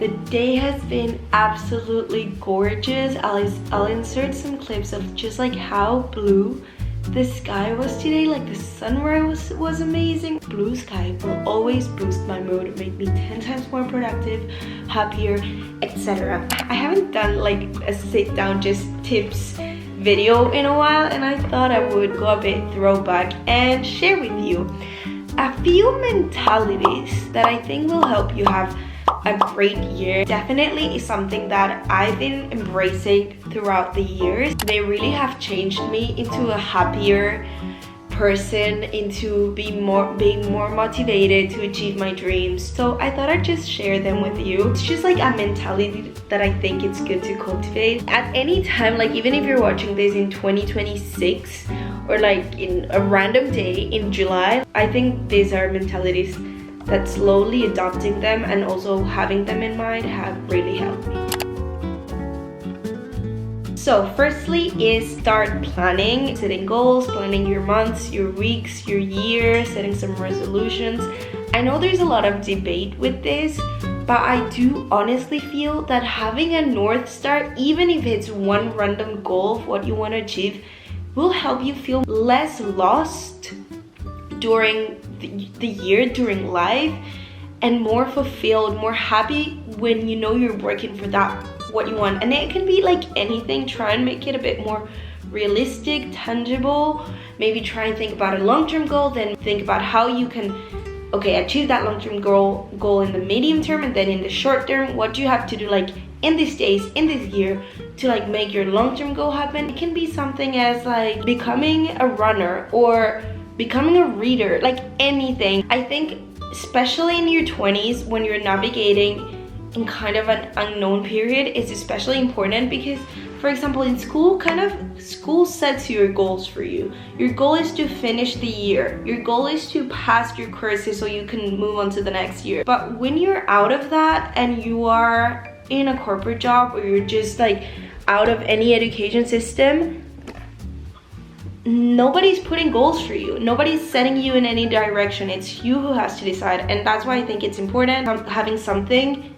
The day has been absolutely gorgeous. I'll insert some clips of just like how blue the sky was today. Like the sunrise was amazing. Blue sky will always boost my mood, make me 10 times more productive, happier, etc. I haven't done like a sit down just tips video in a while, and I thought I would go a bit throwback and share with you a few mentalities that I think will help you have a great year. Definitely is something that I've been embracing throughout the years. They really have changed me into a happier person, into being more motivated to achieve my dreams. So I thought I'd just share them with you. It's just like a mentality that I think it's good to cultivate at any time. Like even if you're watching this in 2026 or like in a random day in July, I think these are mentalities that slowly adopting them and also having them in mind have really helped me. So firstly is start planning, setting goals, planning your months, your weeks, your year, setting some resolutions. I know there's a lot of debate with this, but I do honestly feel that having a North Star, even if it's one random goal of what you want to achieve, will help you feel less lost during the year, during life, and more fulfilled, more happy when you know you're working for that, what you want. And it can be like anything. Try and make it a bit more realistic, tangible. Maybe try and think about a long-term goal, then think about how you can achieve that long-term goal in the medium term, and then in the short term, what do you have to do like in these days, in this year, to like make your long-term goal happen. It can be something as like becoming a runner or becoming a reader, like anything. I think especially in your 20s when you're navigating in kind of an unknown period, it's especially important because, for example, in school, school sets your goals for you. Your goal is to finish the year. Your goal is to pass your courses so you can move on to the next year. But when you're out of that and you are in a corporate job, or you're just like out of any education system, nobody's putting goals for you. Nobody's setting you in any direction. It's you who has to decide. And that's why I think it's important having something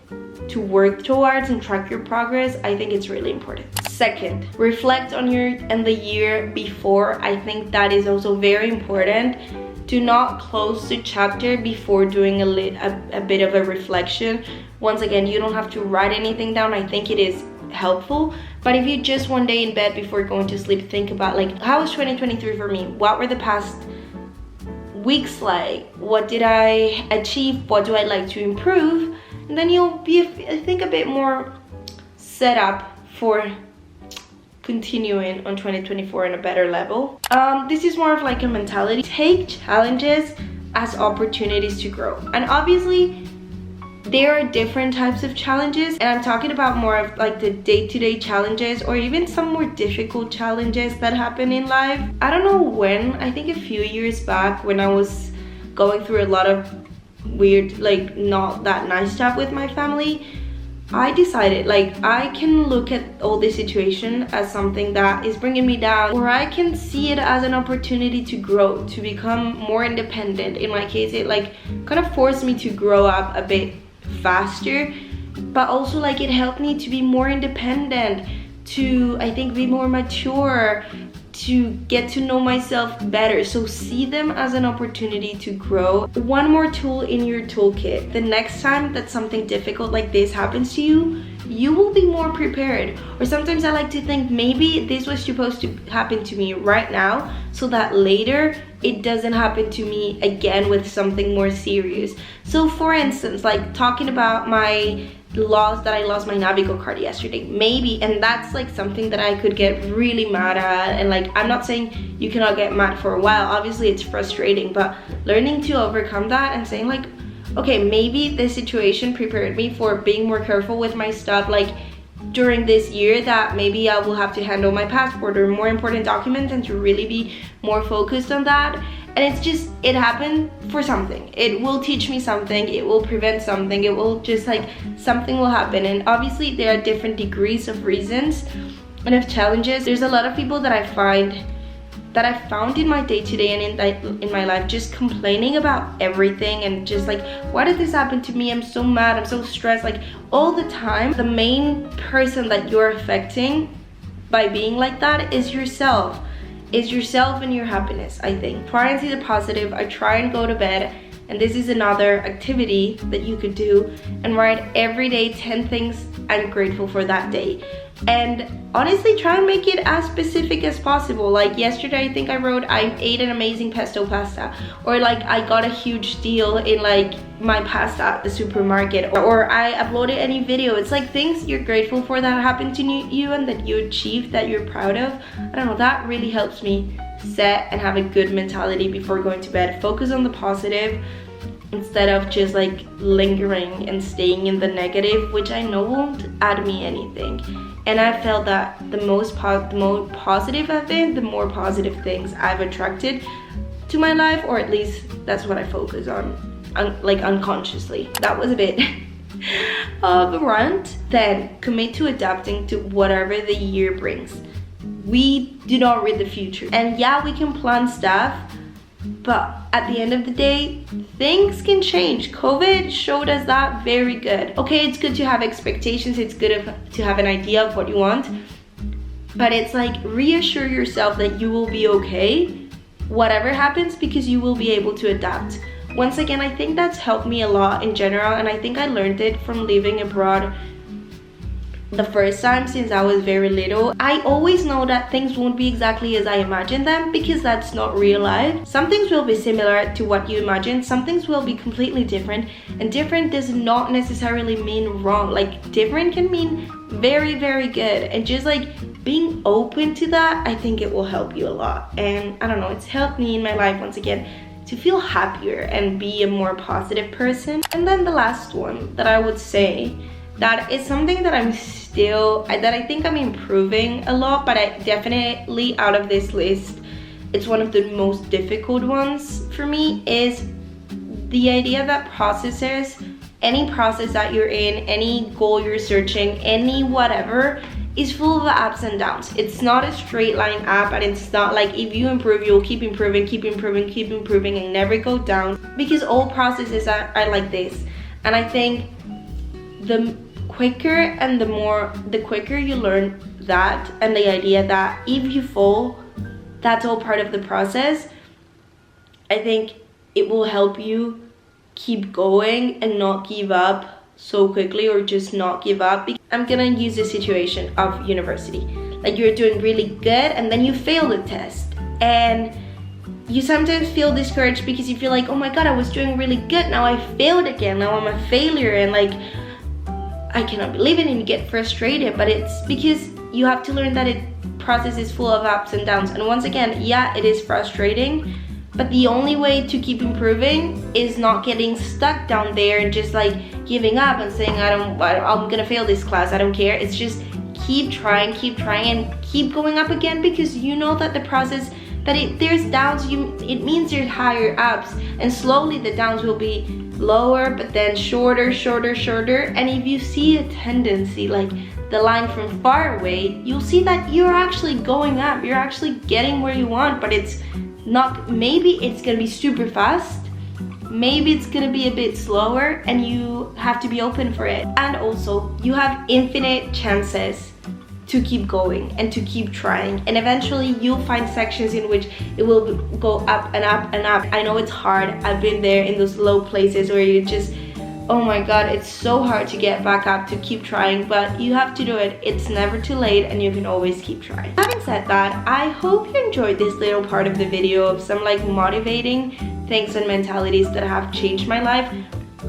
to work towards and track your progress. I think it's really important. Second, reflect on the year before. I think that is also very important. Do not close the chapter before doing a bit of a reflection. Once again, you don't have to write anything down. I think it is helpful, but if you just one day in bed before going to sleep think about like, how was 2023 for me? What were the past weeks like? What did I achieve? What do I like to improve? And then you'll be, I think, a bit more set up for continuing on 2024 in a better level. This is more of like a mentality. Take challenges as opportunities to grow. And obviously there are different types of challenges, and I'm talking about more of like the day-to-day challenges or even some more difficult challenges that happen in life. I don't know when, I think a few years back when I was going through a lot of weird, like not that nice stuff with my family, I decided like I can look at all this situation as something that is bringing me down, or I can see it as an opportunity to grow, to become more independent. In my case, it like kind of forced me to grow up a bit faster, but also like it helped me to be more independent, to I think be more mature, to get to know myself better. So see them as an opportunity to grow. One more tool in your toolkit. The next time that something difficult like this happens to you, you will be more prepared. Or sometimes I like to think maybe this was supposed to happen to me right now so that later it doesn't happen to me again with something more serious. So for instance, like talking about my loss, that I lost my Navigo card yesterday, maybe, and that's like something that I could get really mad at. And like, I'm not saying you cannot get mad for a while, obviously it's frustrating, but learning to overcome that and saying like, okay, maybe this situation prepared me for being more careful with my stuff, like during this year, that maybe I will have to handle my passport or more important documents and to really be more focused on that. And it's just, it happened for something. It will teach me something, it will prevent something, it will just like, something will happen. And obviously there are different degrees of reasons and of challenges. There's a lot of people that I find that I found in my day-to-day and in my life, just complaining about everything and just like, why did this happen to me? I'm so mad, I'm so stressed, like all the time. The main person that you're affecting by being like that is yourself. Is yourself and your happiness, I think. Try and see the positive. I try and go to bed, and this is another activity that you could do, and write every day 10 things I'm grateful for that day. And honestly, try and make it as specific as possible. Like yesterday, I think I wrote, I ate an amazing pesto pasta, or like I got a huge deal in like my pasta at the supermarket, or I uploaded a new video. It's like things you're grateful for that happened to you and that you achieved, that you're proud of. I don't know, that really helps me set and have a good mentality before going to bed. Focus on the positive instead of just like lingering and staying in the negative, which I know won't add me anything. And I felt that the more positive I've been, the more positive things I've attracted to my life, or at least that's what I focus on, like unconsciously. That was a bit of a rant. Then commit to adapting to whatever the year brings. We do not read the future, and yeah, we can plan stuff, but at the end of the day, things can change. COVID showed us that very good. Okay, it's good to have expectations, it's good to have an idea of what you want, but it's like, reassure yourself that you will be okay, whatever happens, because you will be able to adapt. Once again, I think that's helped me a lot in general, and I think I learned it from living abroad the first time since I was very little. I always know that things won't be exactly as I imagined them, because that's not real life. Some things will be similar to what you imagine, some things will be completely different, and different does not necessarily mean wrong. Like different can mean very, very good, and just like being open to that, I think it will help you a lot. And I don't know, it's helped me in my life once again to feel happier and be a more positive person. And then the last one that I would say, that is something that I think I'm improving a lot, but I definitely, out of this list, it's one of the most difficult ones for me, is the idea that any process that you're in, any goal you're searching, any whatever, is full of ups and downs. It's not a straight line up, and it's not like if you improve, you'll keep improving and never go down, because all processes are like this. And I think the quicker you learn that, and the idea that if you fall, that's all part of the process, I think it will help you keep going and not give up so quickly, or just not give up. I'm gonna use the situation of university. Like you're doing really good and then you fail the test, and you sometimes feel discouraged because you feel like, oh my god, I was doing really good, now I failed again, now I'm a failure, and like I cannot believe it, and you get frustrated. But it's because you have to learn that process is full of ups and downs. And once again, yeah, it is frustrating, but the only way to keep improving is not getting stuck down there and just like giving up and saying, I'm gonna fail this class, I don't care. It's just keep trying and keep going up again, because you know that the process, that there's downs, it means there's higher ups, and slowly the downs will be lower, but then shorter. And if you see a tendency, like the line from far away, you'll see that you're actually going up, you're actually getting where you want. But it's not, maybe it's gonna be super fast, maybe it's gonna be a bit slower, and you have to be open for it. And also, you have infinite chances to keep going and to keep trying, and eventually you'll find sections in which it will go up and up and up. I know it's hard, I've been there in those low places where you just, oh my god, it's so hard to get back up, to keep trying, but you have to do it. It's never too late, and you can always keep trying. Having said that, I hope you enjoyed this little part of the video of some like motivating things and mentalities that have changed my life.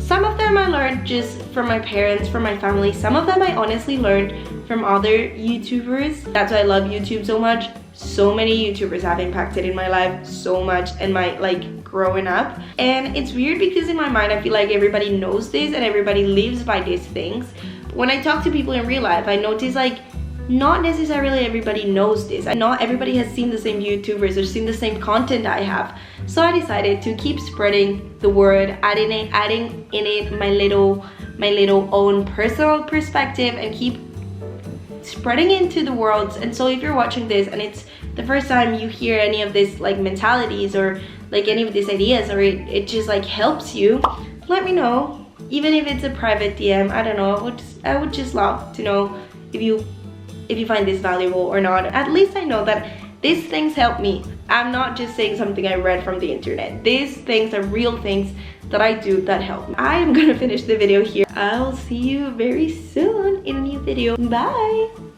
Some of them I learned just from my parents, from my family. Some of them I honestly learned from other YouTubers. That's why I love YouTube so much. So many YouTubers have impacted in my life so much, and my like growing up. And it's weird because in my mind I feel like everybody knows this and everybody lives by these things. But when I talk to people in real life, I notice like not necessarily everybody knows this. Not everybody has seen the same YouTubers or seen the same content I have. So I decided to keep spreading the word, adding in it my little own personal perspective, and keep spreading into the world. And so if you're watching this and it's the first time you hear any of this like mentalities or like any of these ideas, or it just like helps you, let me know. Even if it's a private DM, I don't know, I would just love to know if you find this valuable or not. At least I know that these things help me. I'm not just saying something I read from the internet. These things are real things that I do that help me. I am gonna finish the video here. I'll see you very soon in a new video. Bye!